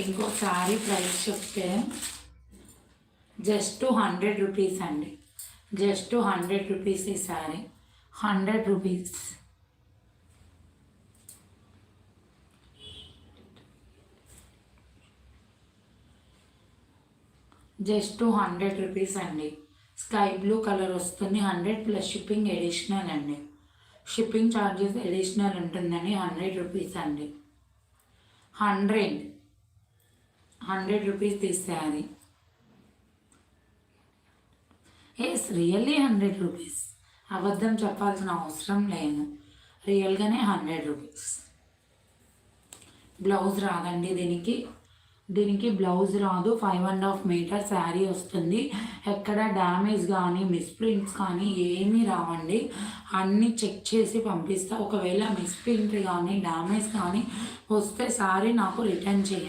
ఇంకో శారీ ప్రైస్ చెప్తే just 100 rupees అండి. జస్ట్ 100 రూపీస్ ఈ శారీ, 100 రూపీస్. జస్ట్ 100 రూపీస్ అండి. స్కై బ్లూ కలర్ వస్తుంది. 100 ప్లస్ షిప్పింగ్ ఎడిషనల్ అండి. షిప్పింగ్ ఛార్జెస్ ఎడిషనల్ ఉంటుందని 100 రూపీస్ అండి. 100 రూపీస్ తీసేయాలి. ఎస్, రియల్లీ 100 రూపీస్. అబద్ధం చెప్పాల్సిన అవసరం లేదు. రియల్గానే 100 రూపీస్. బ్లౌజ్ రాదండి దీనికి బ్లౌజ్ రాదు. 5.5 మీటర్ శారీ వస్తుంది. ఎక్కడ డ్యామేజ్ కానీ మిస్ప్రింట్స్ కానీ ఏమీ రావండి. అన్నీ చెక్ చేసి పంపిస్తా. ఒకవేళ మిస్ప్రింట్ కానీ డ్యామేజ్ కానీ వస్తే శారీ నాకు రిటర్న్ చేయండి.